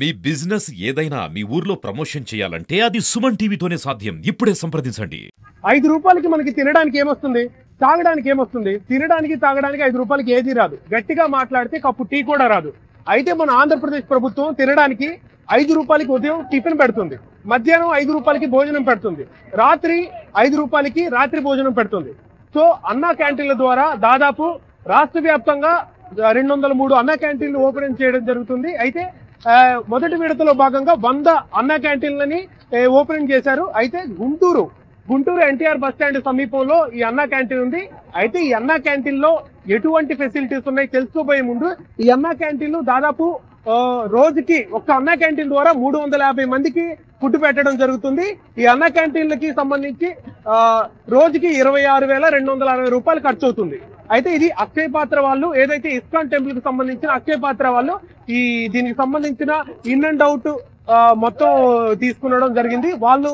మీ business ఏదైనా మీ ఊర్లో promotion చేయాలంటే అది సుమన్ టీవీతోనే సాధ్యం. ఇప్పుడే సంప్రదించండి. 5 రూపాయలకి మనకి తినడానికి ఏమొస్తుంది, తాగడానికి ఏమొస్తుంది? తినడానికి తాగడానికి 5 రూపాయలకి ఏది రాదు. గట్టిగా మాట్లాడితే కప్పు టీ కూడా రాదు. అయితే మన ఆంధ్రప్రదేశ్ ప్రభుత్వం తినడానికి 5 రూపాయలకి ఉదయం టిఫిన్ పెడుతుంది, మధ్యాహ్నం 5 రూపాయలకి భోజనం పెడుతుంది, రాత్రి 5 రూపాయలకి రాత్రి భోజనం పెడుతుంది. సో అన్నా క్యాంటీన్ల ద్వారా దాదాపు రాష్ట్ర వ్యాప్తంగా 203 అన్నా క్యాంటీన్లు ఓపెన్ చేయడం జరుగుతుంది. అయితే మొదటి విడతలో భాగంగా 100 అన్నా క్యాంటీన్లని ఓపెనింగ్ చేశారు. అయితే గుంటూరు ఎన్టీఆర్ బస్ స్టాండ్ సమీపంలో ఈ అన్నా క్యాంటీన్ ఉంది. అయితే ఈ అన్నా క్యాంటీన్ లో ఎటువంటి ఫెసిలిటీస్ ఉన్నాయి తెలుసుకోబోయే ముందు, ఈ అన్నా క్యాంటీన్లు దాదాపు రోజుకి ఒక్క అన్నా క్యాంటీన్ ద్వారా 350 మందికి ఫుడ్ పెట్టడం జరుగుతుంది. ఈ అన్నా క్యాంటీన్లకి సంబంధించి రోజుకి 26,260 రూపాయలు ఖర్చు అవుతుంది. అయితే ఇది అక్షయ పాత్ర వాళ్ళు, ఏదైతే ఇస్కాన్ టెంపుల్ కి సంబంధించిన అక్షయ పాత్ర వాళ్ళు దీనికి సంబంధించిన ఇన్ అండ్ అవుట్ మొత్తం తీసుకునడం జరిగింది. వాళ్ళ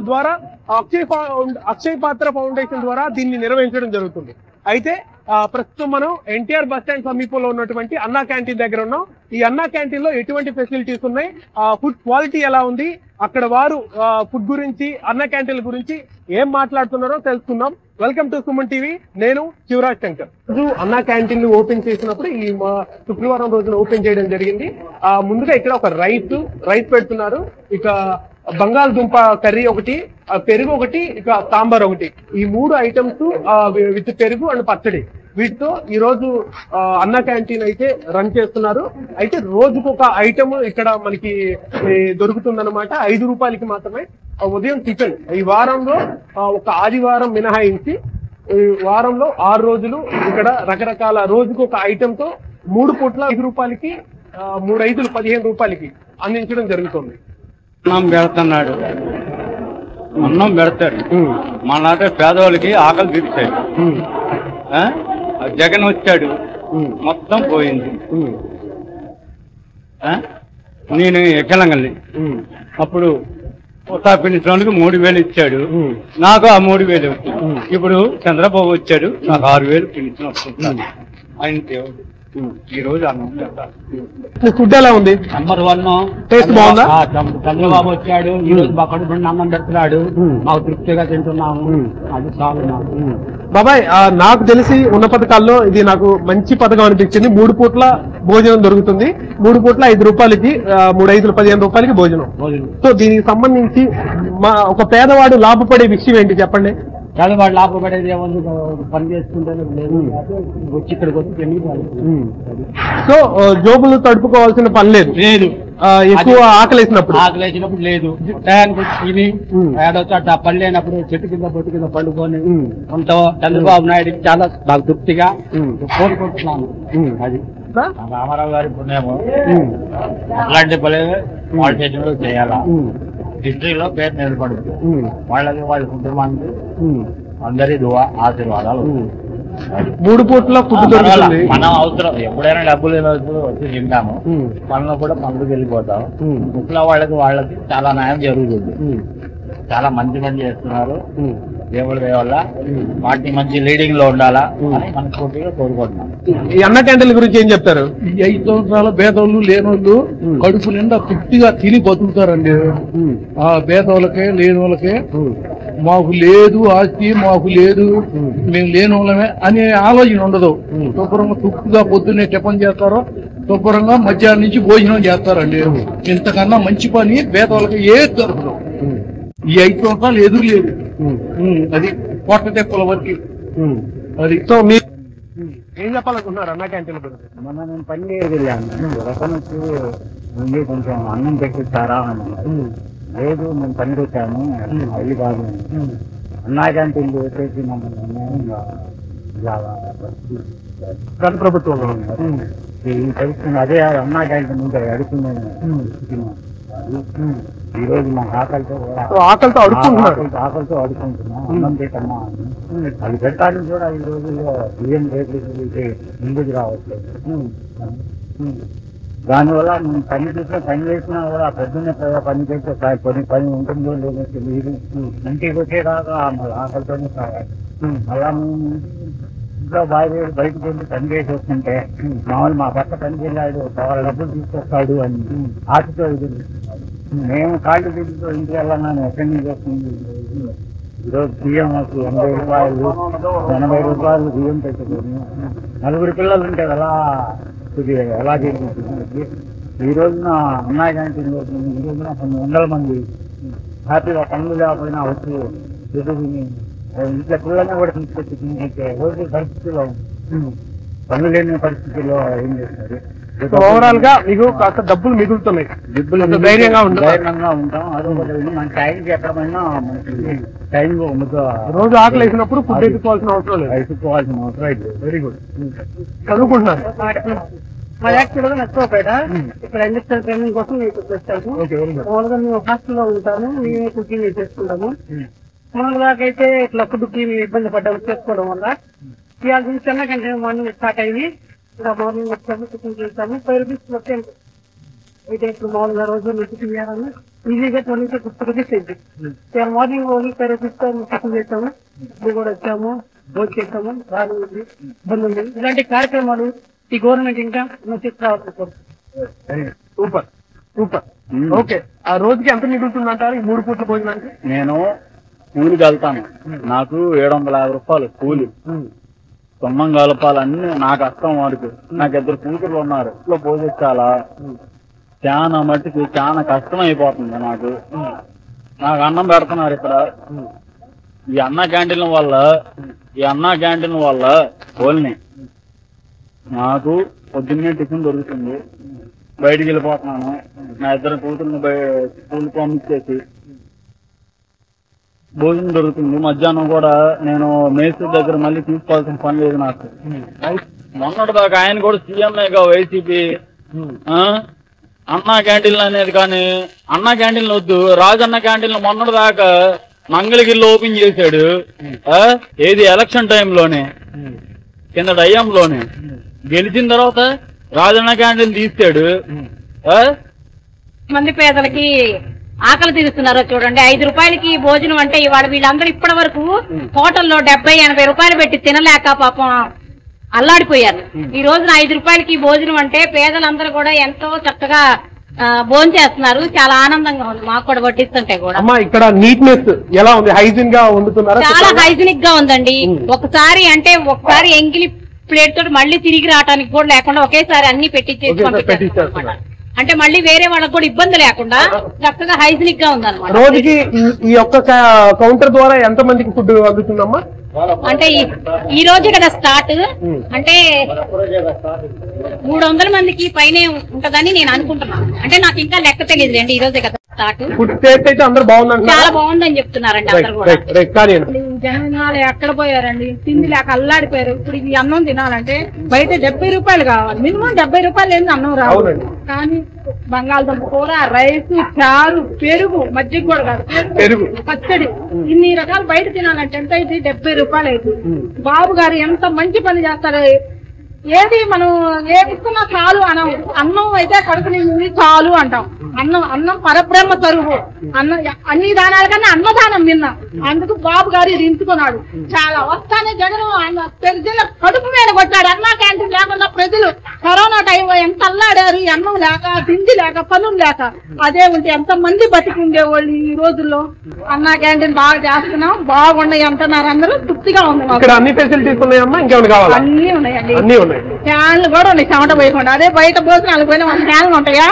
ద్వారా అక్షయ పాత్ర ఫౌండేషన్ ద్వారా దీన్ని నిర్వహించడం జరుగుతుంది. అయితే ప్రస్తుతం మనం ఎన్టీఆర్ బస్ స్టాండ్ సమీపంలో ఉన్నటువంటి అన్నా క్యాంటీన్ దగ్గర ఉన్నాం. ఈ అన్నా క్యాంటీన్ లో ఎటువంటి ఫెసిలిటీస్ ఉన్నాయి, ఫుడ్ క్వాలిటీ ఎలా ఉంది, అక్కడ వారు ఫుడ్ గురించి, అన్నా క్యాంటీన్ల గురించి ఏం మాట్లాడుతున్నారో తెలుసుకుందాం. Welcome to Suman TV. నేను శివరాజ్ శంకర్. అన్నా క్యాంటీన్ ఓపెన్ చేసినప్పుడు ఈ శుక్రవారం రోజున ఓపెన్ చేయడం జరిగింది. ముందుగా ఇక్కడ ఒక రైస్ పెడుతున్నారు, ఇక బంగాళదుంప కర్రీ ఒకటి, పెరుగు ఒకటి, ఇక సాంబార్ ఒకటి, ఈ 3 ఐటమ్స్ విత్ పెరుగు అండ్ పచ్చడి. వీటితో ఈ రోజు అన్నా క్యాంటీన్ అయితే రన్ చేస్తున్నారు. అయితే రోజుకు ఒక ఐటమ్ ఇక్కడ మనకి దొరుకుతుందన్నమాట. 5 రూపాయలకి మాత్రమే ఉదయం టిఫిన్. ఈ వారంలో ఒక ఆదివారం మినహాయించి ఈ వారంలో 6 రోజులు ఇక్కడ రకరకాల రోజుకు ఒక ఐటమ్ తో 3 పూట్ల 5 రూపాయలకి 3 ఐదులు 15 రూపాయలకి అందించడం జరుగుతుంది. అన్నం పెడుతున్నాడు, అన్నం పెడతాడు. మన పేదవాళ్ళకి ఆకలి తీర్చాడు. జగన్ వచ్చాడు, మొత్తం పోయింది. నేను ఎక్కలంగల్ని అప్పుడు పెన్షన్కి 3,000 ఇచ్చాడు, నాకు ఆ 3,000 వచ్చింది. ఇప్పుడు చంద్రబాబు వచ్చాడు, నాకు 6,000 పెన్షన్ వస్తుంది. ఆయన దేవుడు. ఈ రోజు ఫుడ్ ఎలా ఉంది? నంబర్ 1 టేస్ట్ బాగుందా? చంద్రబాబు వచ్చాడు, ఈ రోజు మా కడుపు అన్నం పెడుతున్నాడు, మాకు తృప్తిగా తింటున్నాము. అది చాలు. బాబాయ్, నాకు తెలిసి ఉన్న పథకాల్లో ఇది నాకు మంచి పథకం అనిపించింది. 3 పూట్ల భోజనం దొరుకుతుంది. 3 పూట్ల 5 రూపాయలకి 3 ఐదులు 15 రూపాయలకి భోజనం. సో దీనికి సంబంధించి ఒక పేదవాడు లాభపడే విషయం ఏంటి చెప్పండి. పేదవాడు లాభపడేది ఏముంది, పని చేసుకుంటే లేదు, వచ్చి ఇక్కడికి వచ్చి. సో జోబులు తడుపుకోవాల్సిన పని లేదు, ఎక్కువ ఆకలేసినప్పుడు లేదు. టయానికి వచ్చి తిని ఏడొచ్చా పని లేనప్పుడు చెట్టు కింద బొట్టు కింద పండుకొని ఉంటాం. చంద్రబాబు నాయుడు చాలా నాకు తృప్తిగా కోరుకుంటున్నాను. అది రామారావు గారి పుణ్యము. అట్లాంటి పని పాలిటేషన్ లో చేయాలా, హిస్టరీలో పేరు నిలబడుతుంది. వాళ్ళకి వాళ్ళ కుటుంబానికి అందరి దువా ఆశీర్వాదాలు. 3 పూట్ల ఫుడ్ దొరుకుతుంది. మనం అవసరం ఎప్పుడైనా డబ్బులు వచ్చి తింటాము, పనులు కూడా పనులకు వెళ్ళిపోతాం. ముఖ్యంగా వాళ్ళకి చాలా న్యాయం జరుగుతుంది. చాలా మంచి పని చేస్తున్నారు. దేవుడి దయ వల్ల పార్టీ మంచి లీడింగ్ లో ఉండాలా అని మనస్ఫూర్తిగా కోరుకుంటున్నాం. ఈ అన్న క్యాంటీన్ల గురించి ఏం చెప్తారు? ఈ 5 సంవత్సరాల పేదోళ్ళు లేనోళ్ళు కడుపు నిండా తృప్తిగా తిని బతుకుతారండి. ఆ పేదోళ్ళకే లేనోళ్ళకే మాకు లేదు ఆస్తి, మాకు లేదు, మేము లేని వాళ్ళమే అనే ఆలోచన ఉండదు. శుభ్రంగా తృప్తిగా పొద్దున్నే టిఫిన్ చేస్తారో, శుభ్రంగా మధ్యాహ్నం నుంచి భోజనం చేస్తారండి. ఇంతకన్నా మంచి పని పేదోళ్ళకి ఏది దొరకదు. ఈ 5 సంవత్సరాలు ఎదురు లేదు. అది పొట్ట తెక్కుల వరకు. అది సో మీరు ఏం చెప్పాలనుకుంటున్నారు అన్నా క్యాంటీన్ గురించి? మొన్న నేను పని వెళ్ళాను, రసం వచ్చి కొంచెం అన్నం పెట్టిస్తారా అని. లేదు, మేము పనికి వచ్చాము, వెళ్ళి కాదు. అన్నా క్యాంటీన్ వచ్చేసి మమ్మల్ని గత ప్రభుత్వంలో తెలుస్తుంది. అదే అన్నా క్యాంటీన్ ఉంటే అడుగుతున్నాను. ఈ రోజు మా ఆకలితో అడుకుంటున్నాం. అన్నం పెట్టమ్మా అని. అది పెట్టాలని కూడా ఈ రోజుల్లో బియ్యం రేట్లు ముందుకు రావట్లేదు. దానివల్ల మేము పని చేసినా కూడా పొద్దున్నే పని చేస్తే పని ఉంటుందో లేదో తెలియదు. ఇంటికి వచ్చేదాకా ఆకలితోనే కావాలి. అలా మేము ఇంట్లో భార్య బయటకు వెళ్ళి పని చేసి వస్తుంటే మామూలు మా భర్త పని చేయాడు వాళ్ళ డబ్బులు తీసుకొస్తాడు అని ఆశతో ఎదురు మేము కాళ్ళు తిరుగుతూ ఇంటికి వెళ్ళాలని ఎక్కడి నుంచి వస్తుంది. ఈరోజు బియ్యం 80 రూపాయలు 80 రూపాయలు బియ్యం పెట్టుకుని 4 పిల్లలు ఉంటే ఎలా జరుగుతుంది. ఈ రోజున అన్నా క్యాంటీన్ ఈ రోజున కొన్ని వందల మంది హ్యాపీగా పనులు లేకపోయినా వచ్చి ఎదుగుని ఇంట్లో పిల్లల్ని కూడా తీసుకొచ్చి తింటే రోజు పరిస్థితిలో పనులు లేని పరిస్థితుల్లో ఏం చేస్తారు. ఓవరాల్ గా మీకు కాస్త డబ్బులు మిగులుతున్నాయి, ధైర్యంగా ఉంటాం. అదొకటి మన టైంకి ఎక్కడ పోయినా మనకి టైం రోజు ఆకలి వేసినప్పుడు ఫుడ్ ఎత్తుకోవాల్సిన అవసరం లేదు. ఎత్తుకోవాల్సిన అవసరం అయితే. Very good. చదువుకుంటున్నారు. యాక్చువల్గా నచ్చకపోయాట ఇప్పుడు ఇండస్ట్రియల్ ట్రైనింగ్ కోసం మీకు వచ్చాము. మామూలుగా మేము హాస్టల్లో ఉంటాము, మేమే కుకింగ్ చేసుకుంటాము. మామూలుగా అయితే ఇట్లా ఫుడ్ కి మేము ఇబ్బంది పడ్డాము చేసుకోవడం వల్ల. ఇవాళ నుంచి చిన్న గంట మార్నింగ్ స్టార్ట్ అయ్యి ఇలా మార్నింగ్ వచ్చాము, కుకింగ్ చేస్తాము. 5 రూపీస్ వచ్చాము. అయితే ఇప్పుడు మామూలుగా రోజు కుకింగ్ చేయాలని ఈజీగా 20 to 50 రూపీస్ అయింది. ఇవాళ మార్నింగ్ ఓన్లీ 5 రూపీస్ కుకింగ్ చేస్తాము. ఇప్పుడు కూడా వచ్చాము, భోజనం చేస్తాము. బాగా ఉంది, ఇబ్బంది ఉంది. ఇలాంటి కార్యక్రమాలు ఈ గవర్నమెంట్ ఇంకా తీసుకురావాలి. Super super. ఓకే, ఆ రోజుకి ఎంత మిగులుతుంది అంటారు ఈ 3 పూట్ల భోజనానికి? నేను కూలికి వెళ్తాను, నాకు 750 రూపాయలు కూలి. సొమ్మం కలపాలన్నీ నా కష్టం వరకు. నాకు 2 కూతురు ఉన్నారు, ఇంట్లో పోషించాలా, చాలా మట్టికి చాలా కష్టం అయిపోతుంది నాకు. అన్నం పెడుతున్నారు ఇక్కడ. ఈ అన్నా క్యాంటీన్ల వల్ల కోల్ని నాకు పొద్దున్నే టిఫిన్ దొరుకుతుంది, బయటికి వెళ్ళిపోతున్నాను. నా 2 కూతుర్ని స్కూల్ పంపించేసి భోజనం దొరుకుతుంది. మధ్యాహ్నం కూడా నేను మేస్త్రి దగ్గర మళ్ళీ తీసుకోవాల్సిన పని లేదు నాకు. మొన్నటి దాకా ఆయన కూడా సీఎంఏగా వైసీపీ అన్నా క్యాంటీన్లు అనేది, కానీ అన్నా క్యాంటీన్లు వద్దు, రాజన్న క్యాంటీన్లు మొన్నటి దాకా మంగళగిరిలో ఓపెన్ చేశాడు. ఏది ఎలక్షన్ టైంలోనే, కింద డయ్యంలోనే. గెలిచిన తర్వాత రాజన్న క్యాంటీన్ తీస్తాడు. మంది పేదలకి ఆకలి తీరుస్తున్నారో చూడండి. 5 రూపాయలకి భోజనం అంటే ఇవాళ వీళ్ళందరూ ఇప్పటి వరకు హోటల్లో 70-80 రూపాయలు పెట్టి తినలేక పాపం అల్లాడిపోయారు. ఈ రోజున 5 రూపాయలకి భోజనం అంటే పేదలందరూ కూడా ఎంతో చక్కగా భోజనం చేస్తున్నారు. చాలా ఆనందంగా ఉంది మాకు కూడా వడ్డిస్తుంటే కూడా. అమ్మా, ఇక్కడ నీట్నెస్ ఎలా ఉంది? హైజీన్ గా వండుతున్నారా? చాలా హైజీనిక్ గా ఉందండి. ఒకసారి ఎంగిలి ప్లేట్ తోటి మళ్ళీ తిరిగి రావడానికి కూడా లేకుండా ఒకేసారి అన్ని పెట్టించేసి పంపించారు. అంటే మళ్ళీ వేరే వాళ్ళకి కూడా ఇబ్బంది లేకుండా చక్కగా హైజీనిక్ గా ఉందన్నమాట. రోజుకి ఈ ఒక్క కౌంటర్ ద్వారా ఎంత మందికి ఫుడ్ అందుతుందమ్మా? అంటే ఈ రోజే కదా స్టార్ట్, అంటే 300 మందికి పైనే ఉంటదని నేను అనుకుంటున్నాను. అంటే నాకు ఇంకా లెక్క తెలియదు అండి, ఈ రోజే కదా స్టార్ట్. ఫుడ్ టేస్ట్ అయితే అందరూ బాగుందండి, చాలా బాగుందని చెప్తున్నారండి అందరూ కూడా. జనాలు ఎక్కడ పోయారండి, తిండి లేక అల్లాడిపోయారు. ఇప్పుడు ఈ అన్నం తినాలంటే బయట 70 రూపాయలు కావాలి, మినిమం 70 రూపాయలు లేని అన్నం రావాలి. కానీ బంగాళదుంప కూర, రైస్, చారు, పెరుగు, మజ్జిగ కూడా కాదు, పెరుగు, పచ్చడి, ఇన్ని రకాలు బయట తినాలంటే ఎంత అయితే 70 రూపాయలు అయితే. బాబు గారు ఎంత మంచి పని చేస్తారు. ఏది మనం ఏమిస్తున్నా చాలు అనం. అన్నం అయితే కడుపు నిండి చాలు అంటాం. అన్నం పరబ్రహ్మ తరువు. అన్ని దానాల కన్నా అన్నదానం నిన్న. అందుకు బాబు గారు ఇది ఎంచుకున్నాడు. చాలా వస్తానే జగన్ ప్రజల కడుపు మీద కొట్టాడు. అన్నా క్యాంటీన్ లేకుండా ప్రజలు కరోనా టైంలో ఎంత అల్లాడారు. అన్నం లేక, తిండి లేక, పనులు లేక. అదే ఉంటే ఎంత మంది బతికి ఉండేవాళ్ళు ఈ రోజుల్లో. అన్నా క్యాంటీన్ బాగా చేస్తున్నాం, బాగున్నాయి అంటున్నారు అందరూ. తృప్తిగా ఉంది. అన్ని ఫెసిలిటీస్ ఉన్నాయమ్మా? ఇంకేమైనా కావాలా? అన్ని ఉన్నాయండి, అన్ని ఉన్నాయి. ఫ్యాన్లు కూడా ఉన్నాయి, చెమట పోయకుండా. అదే బయట భోజనాలకు పోయినా 100 ఫ్యాన్లు ఉంటాయా?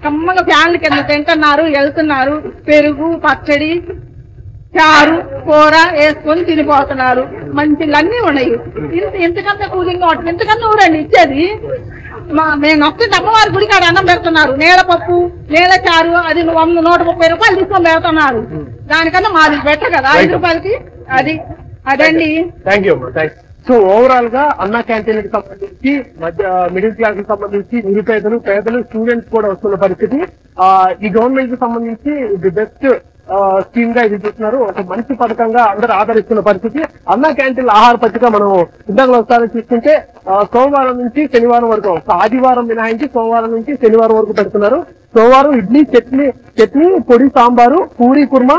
కమ్మగా ఫ్యాన్లు కింద తింటున్నారు, వెళ్తున్నారు. పెరుగు, పచ్చడి, చారు, కూర వేసుకొని తినిపోతున్నారు. మంచిగా అన్ని ఉన్నాయి. ఇంతకంటే కూలింగ్ వాటర్ ఇంతకన్నా ఊరండి ఇచ్చేది. మేము వస్తే అమ్మవారి గుడికి ఆడ అన్నం పెడుతున్నారు. నీళ్ళపప్పు, నీళ్ళ చారు, అది 130 రూపాయలు తీసుకొని పెడుతున్నారు. దానికన్నా మాది బెటర్ కదా 5 రూపాయలకి. అదండి. థ్యాంక్ యూ అమ్మా, థ్యాంక్స్. సో ఓవరాల్ గా అన్నా క్యాంటీన్ కి సంబంధించి మిడిల్ క్లాస్ కి సంబంధించి నిరుపేదలు, పేదలు, స్టూడెంట్స్ కూడా వస్తున్న పరిస్థితి. ఈ గవర్నమెంట్ కి సంబంధించి ది బెస్ట్ స్కీమ్ గా ఇది చూస్తున్నారు. ఒక మంచి పథకంగా అందరూ ఆదరిస్తున్న పరిస్థితి. అన్నా క్యాంటీన్ ఆహార పట్టిక మనం ఇందాక ఒకసారి చూసుకుంటే సోమవారం నుంచి శనివారం వరకు, ఆదివారం మినహాయించి సోమవారం నుంచి శనివారం వరకు పెడుతున్నారు. సోమవారం ఇడ్లీ, చట్నీ, పొడి, సాంబారు, పూరి కుర్మా,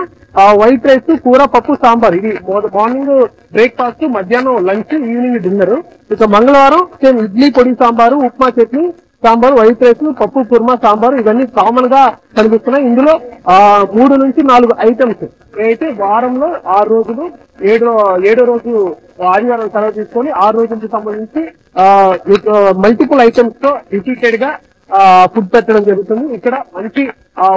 వైట్ రైస్, కూర, పప్పు, సాంబార్. ఇది మార్నింగ్ బ్రేక్ఫాస్ట్, మధ్యాహ్నం లంచ్, ఈవినింగ్ డిన్నర్. ఇక మంగళవారం సేమ్ ఇడ్లీ, పొడి, సాంబారు, ఉప్మా, చట్నీ, సాంబారు, వైట్ రైస్, పప్పు, కుర్మా, సాంబారు ఇవన్నీ కామన్ గా కనిపిస్తున్నాయి. ఇందులో 3 నుంచి 4 ఐటమ్స్ అయితే వారంలో 6 రోజులు, ఏడో రోజు ఆదివారం సెలవు తీసుకొని 6 రోజులకు సంబంధించి మల్టిపుల్ ఐటమ్స్ తో రిపీటెడ్ గా ఫుడ్ పెట్టడం జరుగుతుంది. ఇక్కడ మంచి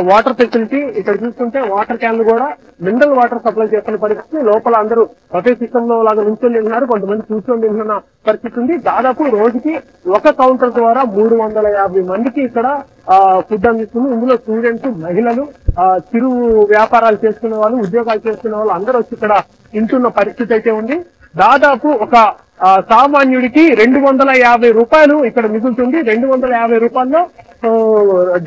వాటర్ ఫెసిలిటీ. ఇక్కడ చూస్తుంటే వాటర్ క్యాన్లు కూడా మినరల్ వాటర్ సప్లై చేస్తున్న పరిస్థితి. లోపల అందరూ ఒకే సిస్టమ్ లో లాగా నిల్చొని తింటున్నారు, కొంతమంది కూర్చొని తింటున్న పరిస్థితి ఉంది. దాదాపు రోజుకి ఒక కౌంటర్ ద్వారా 350 మందికి ఇక్కడ ఫుడ్ అందిస్తుంది. ఇందులో స్టూడెంట్స్, మహిళలు, చిరు వ్యాపారాలు చేసుకునే వాళ్ళు, ఉద్యోగాలు చేసుకునే వాళ్ళు అందరూ వచ్చి ఇక్కడ తింటున్న పరిస్థితి అయితే ఉంది. దాదాపు ఒక సామాన్యుడికి 250 రూపాయలు ఇక్కడ మిగులుతుంది. 250 రూపాయల్లో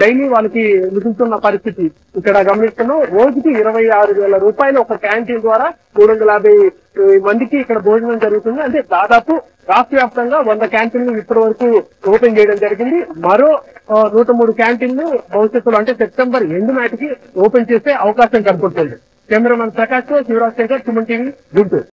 డైలీ వాళ్ళకి మిగులుతున్న పరిస్థితి ఇక్కడ గమనిస్తున్నాం. రోజుకి 26,000 రూపాయలు ఒక క్యాంటీన్ ద్వారా 350 మందికి ఇక్కడ భోజనం జరుగుతుంది. అంటే దాదాపు రాష్ట్ర వ్యాప్తంగా 100 క్యాంటీన్లు ఇప్పటి వరకు ఓపెన్ చేయడం జరిగింది. మరో 103 క్యాంటీన్లు భవిష్యత్తులో అంటే సెప్టెంబర్ ఎండ్ నాటికి ఓపెన్ చేసే అవకాశం కనపడుతుంది. కెమెరామెన్ ప్రకాష్ తో శివరాజ్ శంకర్, సుమన్ టీవీ, గుంటూరు.